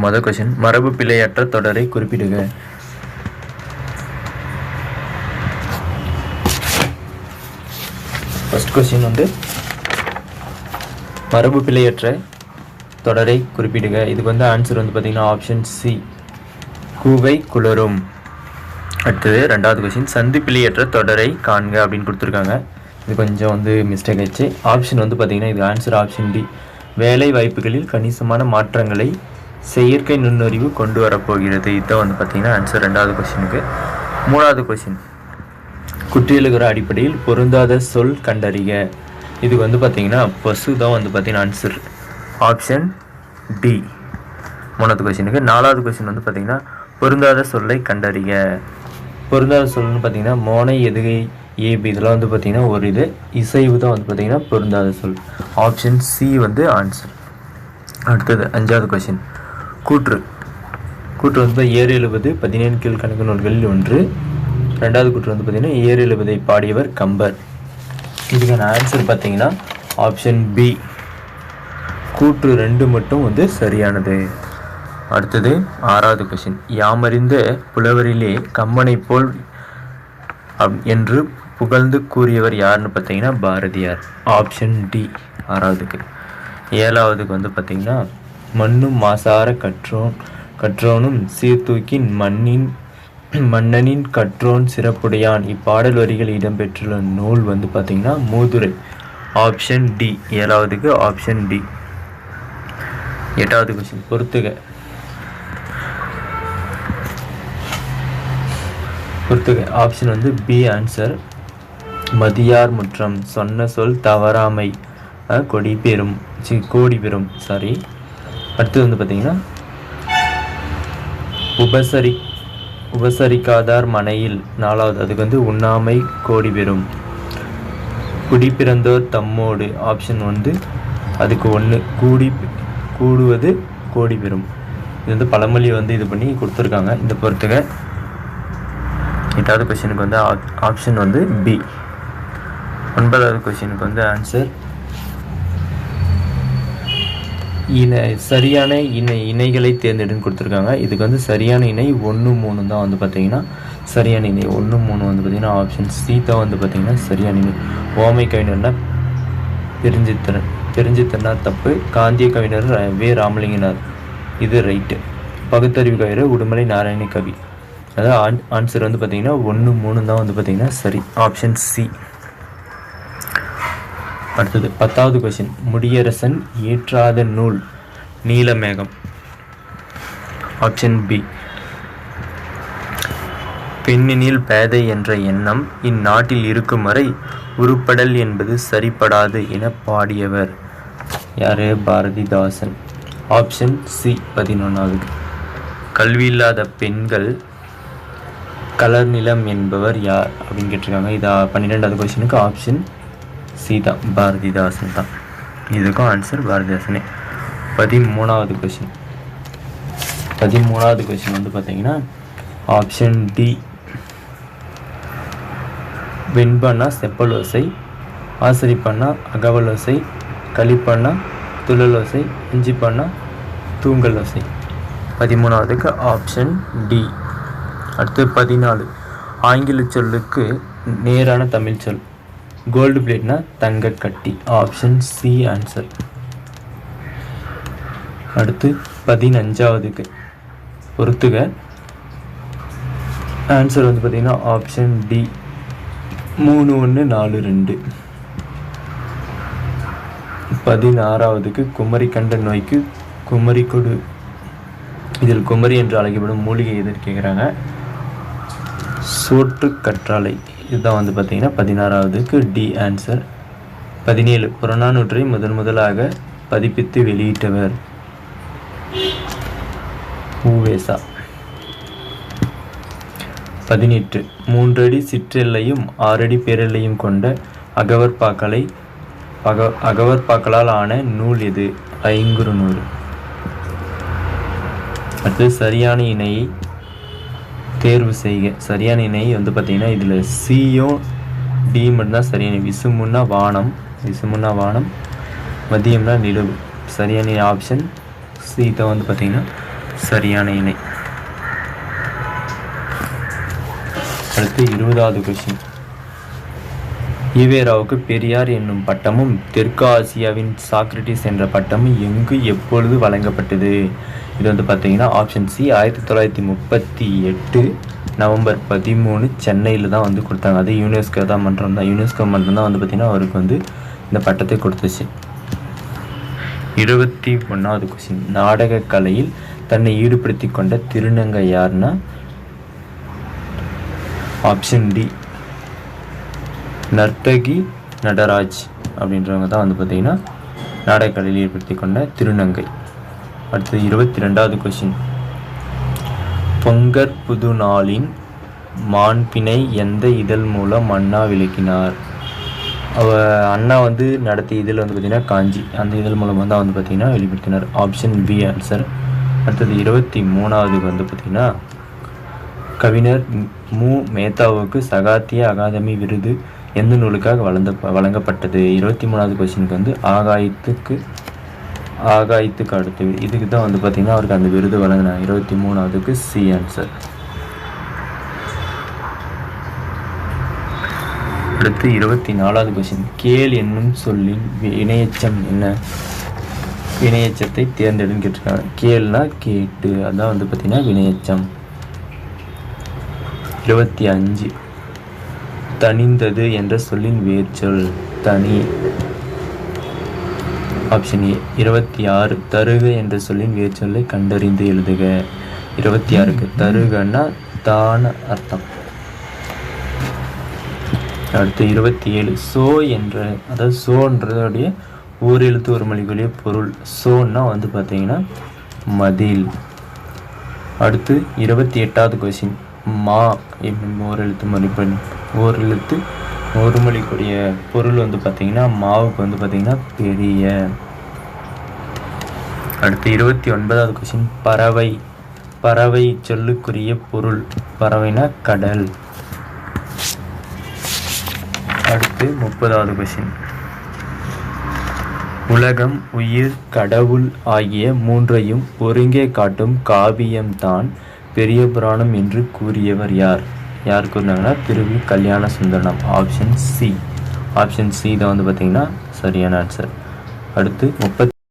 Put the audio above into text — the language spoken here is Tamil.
மொதல் கொஸ்டின், மரபு பிழையற்ற தொடரை குறிப்பிடுக. ஃபர்ஸ்ட் கொஸ்டின் வந்து மரபு பிழையற்ற தொடரை குறிப்பிடுக. இதுக்கு வந்து ஆன்சர் வந்து பார்த்தீங்கன்னா ஆப்ஷன் சி, கூவை குளரும். அடுத்தது ரெண்டாவது கொஸ்டின், சந்தி பிழையற்ற தொடரை காண்க அப்படின்னு கொடுத்துருக்காங்க. இது கொஞ்சம் வந்து மிஸ்டேக் ஆயிடுச்சு. ஆப்ஷன் வந்து பார்த்தீங்கன்னா இது ஆன்சர் ஆப்ஷன் டி, வேலை வாய்ப்புகளில் கணிசமான மாற்றங்களை செயற்கை நுண்ணறிவு கொண்டு வரப்போகிறது. இதுதான் வந்து பார்த்தீங்கன்னா ஆன்சர் ரெண்டாவது கொஸ்டினுக்கு. மூணாவது கொஸ்டின், குற்றியலுகிற அடிப்படையில் பொருந்தாத சொல் கண்டறிக. இதுக்கு வந்து பார்த்தீங்கன்னா பசு தான் வந்து பார்த்தீங்கன்னா ஆன்சர் ஆப்ஷன் டி மூணாவது கொஸ்டினுக்கு. நாலாவது கொஸ்டின் வந்து பார்த்தீங்கன்னா பொருந்தாத சொல்லை கண்டறிக. பொருந்தாத சொல்லுன்னு பார்த்தீங்கன்னா மோனை, எதுகை, ஏபி இதெல்லாம் வந்து பார்த்தீங்கன்னா ஒரு இது இசைவு தான் வந்து பார்த்தீங்கன்னா பொருந்தாத சொல். ஆப்ஷன் சி வந்து ஆன்சர். அடுத்தது அஞ்சாவது கொஸ்டின், கூற்று. கூற்று வந்து ஏறு எழுபது 17 கீழ்கணக்கு நூல்களில் ஒன்று. ரெண்டாவது கூற்று வந்து பார்த்தீங்கன்னா ஏறு எழுபதை பாடியவர் கம்பர். இதுக்கான ஆன்சர் பார்த்தீங்கன்னா ஆப்ஷன் பி, கூற்று 2 மட்டும் வந்து சரியானது. அடுத்தது ஆறாவது கொஸ்டின், யாமறிந்த புலவரிலே கம்பனை போல் என்று புகழ்ந்து கூறியவர் யாருன்னு பார்த்தீங்கன்னா பாரதியார். ஆப்ஷன் டி ஆறாவதுக்கு. ஏழாவதுக்கு வந்து பார்த்தீங்கன்னா மண்ணும் மாசார கற்றோனும் சீர்தூக்கின் மன்னனின் கற்றோன் சிறப்புடையான். இப்பாடல் வரிகள் இடம்பெற்றுள்ள நூல் வந்து பார்த்தீங்கன்னா மூதுரை. ஆப்ஷன் டி ஏழாவதுக்கு ஆப்ஷன் டி. எட்டாவது கொஸ்டின், பொறுத்துக. ஆப்ஷன் வந்து பி ஆன்சர், மதியார் முற்றம் சொன்ன சொல் தவறாமை கோடி பெறும். சாரி. அடுத்தது வந்து பார்த்தீங்கன்னா உபசரிக்காதார் மனையில். நாலாவது, அதுக்கு வந்து உண்ணாமை கோடி பெறும். குடிப்பிறந்தோர் தம்மோடு. ஆப்ஷன் வந்து அதுக்கு 1, கூடுவது கோடி பெறும். இது வந்து பழமொழி வந்து இது பண்ணி கொடுத்துருக்காங்க. இந்த பொறுத்துக. எட்டாவது கொஸ்டினுக்கு வந்து ஆப்ஷன் வந்து பி. ஒன்பதாவது கொஸ்டினுக்கு வந்து ஆன்சர் சரியான இணைகளை தேர்ந்தெடுன்னு கொடுத்துருக்காங்க. இதுக்கு வந்து சரியான இணை 1, 3 தான் வந்து பார்த்தீங்கன்னா சரியான இணை. 1, 3 வந்து பார்த்தீங்கன்னா ஆப்ஷன் சி தான் வந்து பார்த்தீங்கன்னா சரியான இணை. ஓமை கவிஞர்னா தெரிஞ்சித்தனா தப்பு. காந்திய கவிஞர் வே ராமலிங்கனார், இது ரைட்டு. பகுத்தறிவு கவிஞர் உடுமலை நாராயண கவி. அதாவது ஆன்சர் வந்து பார்த்தீங்கன்னா 1, 3 தான் வந்து பார்த்தீங்கன்னா சரி. Option C. அடுத்தது 10வது கொஸ்டின், முடியரசன் இயற்றாத நூல் நீலமேகம். Option B. பெண்ணினில் பேதை என்ற எண்ணம் இந்நாட்டில் இருக்கும் வரை உருப்படல் என்பது சரிப்படாது என பாடியவர் யாரு? பாரதிதாசன். ஆப்ஷன் சி 11வது. கல்வியில்லாத பெண்கள் கலர் நிலம் என்பவர் யார் அப்படின்னு கேட்டிருக்காங்க. இது 12வது கொஸ்டினுக்கு ஆப்ஷன் சி தான், பாரதிதாசன் தான். இதுக்கும் ஆன்சர் பாரதிதாசனே. 13வது கொஸ்டின். 13வது கொஸ்டின் வந்து பார்த்தீங்கன்னா ஆப்ஷன் டி. வெண்பண்ணா செப்பலோசை, ஆசிரிப்பண்ணா அகவலோசை, களிப்பண்ணா துழலோசை, இஞ்சிப்பண்ணா தூங்கலோசை. 13வதுக்கு ஆப்ஷன் டி. அடுத்து 14, ஆங்கில சொல்லுக்கு நேரான தமிழ் சொல். கோல்டு பிளேட்னா தங்க கட்டி. Option C answer. அடுத்து 15வதுக்கு பொறுத்துக. ஆன்சர் வந்து பார்த்தீங்கன்னா ஆப்ஷன் டி 3, 1, 4, 2. 16வதுக்கு குமரி கண்ட நோய்க்கு குமரி கொடு. இதில் குமரி என்று அழைக்கப்படும் மூலிகை எதிர் கேட்குறாங்க. சோற்று கற்றாழை. இதுதான் வந்து பார்த்தீங்கன்னா 16வதுக்கு டி ஆன்சர். 17, புறநானூற்றை முதலாக பதிப்பித்து வெளியிட்டவர் ஊவேசா. 18, 3 அடி சிற்றெல்லையும் 6 அடி பேரெல்லையும் கொண்ட அகவற்பாக்களால் ஆன நூல் எது? ஐங்குறுநூறு. அடுத்து சரியான இணையை தேர்வு செய்க. சரியான இணை வந்து பார்த்தீங்கன்னா இதில் சியும் டி மட்டும்தான் சரியான. விசுமுன்னா வானம், மதியம்னா நிலவு. சரியான ஆப்ஷன் சி தான் வந்து பார்த்திங்கன்னா சரியான இணை. அடுத்து 20வது கொஸ்டின். ஈவேராவுக்கு பெரியார் என்னும் பட்டமும் தெற்கு ஆசியாவின் சாக்ரட்டிஸ் என்ற பட்டமும் எங்கு எப்பொழுது வழங்கப்பட்டது? இது வந்து பார்த்தீங்கன்னா ஆப்ஷன் சி 1938 நவம்பர் 13 சென்னையில் தான் வந்து கொடுத்தாங்க. அது யுனெஸ்கோ தான் மன்றம் தான், யுனெஸ்கோ மன்றம் தான் வந்து பார்த்திங்கன்னா அவருக்கு வந்து இந்த பட்டத்தை கொடுத்துச்சு. 21வது கொஸ்டின். நாடக கலையில் தன்னை ஈடுபடுத்தி கொண்ட திருநங்கை யாருன்னா ஆப்ஷன் டி நர்த்தகி நடராஜ் அப்படின்றவங்க தான் வந்து பார்த்திங்கன்னா நாடகக்கலையில் ஈடுபடுத்தி கொண்ட திருநங்கை. அடுத்தது 22வது கொஸ்டின். பொங்கற் புது நாளின் மாண்பினை எந்த இதழ் மூலம் அண்ணா விளக்கினார்? அண்ணா வந்து நடத்திய இதழ் வந்து பார்த்திங்கன்னா காஞ்சி, அந்த இதழ் மூலமாக தான் வந்து பார்த்திங்கன்னா வெளிப்படுத்தினார். Option B answer. அடுத்தது 23வது வந்து பார்த்திங்கன்னா கவிஞர் மு மேத்தாவுக்கு சகாத்திய அகாதமி விருது எந்த நூலுக்காக வழங்கப்பட்டது? 23வது கொஸ்டினுக்கு வந்து ஆகாயத்துக்கு அடுத்து இதுக்கு தான் வந்து பார்த்திங்கன்னா அவருக்கு அந்த விருது வழங்கினாங்க. 23வதுக்கு சி ஆன்சர். அடுத்து 24வது கொஸ்டின். கேள் என்னும் சொல்லின் வினையெச்சம் என்ன? வினையெச்சத்தை தேர்ந்தெடுன்னு கேட்டிருக்காங்க. கேள்னா கேட்டு, அதான் வந்து பார்த்திங்கன்னா வினையெச்சம். 25. தனிந்தது என்ற சொல்லின் வேர்ச்சொல் தனி. Option A. 26. தருக என்ற சொல்லின் வேர்ச்சொல்லை கண்டறிந்து எழுதுக. 26க்கு தருகன்னா தான அர்த்தம். அடுத்து 27. சோ என்ற, அதாவது சோன்றதோடைய ஓர் எழுத்து ஒரு மொழிக்குரிய பொருள். சோன்னா வந்து பார்த்தீங்கன்னா மதில். அடுத்து 28வது கொஸ்டின். மா என்னும் ஓர் எழுத்து ஒரு மொழிக்குரிய பொருள் வந்து பார்த்தீங்கன்னா மாவுக்கு வந்து பார்த்தீங்கன்னா பெரிய. அடுத்து 29வது கொஸ்டின். பறவை சொல்லுக்குரிய பொருள். பறவைனா கடல். அடுத்து 30வது கொஸ்டின். உலகம், உயிர், கடவுள் ஆகிய மூன்றையும் ஒருங்கே காட்டும் காவியம்தான் பெரிய புராணம் என்று கூறியவர் யார்? யார் கூறினாங்கன்னா திருவி கல்யாண சுந்தரம். ஆப்ஷன் சி தான் வந்து பார்த்தீங்கன்னா சரியான ஆன்சர். அடுத்து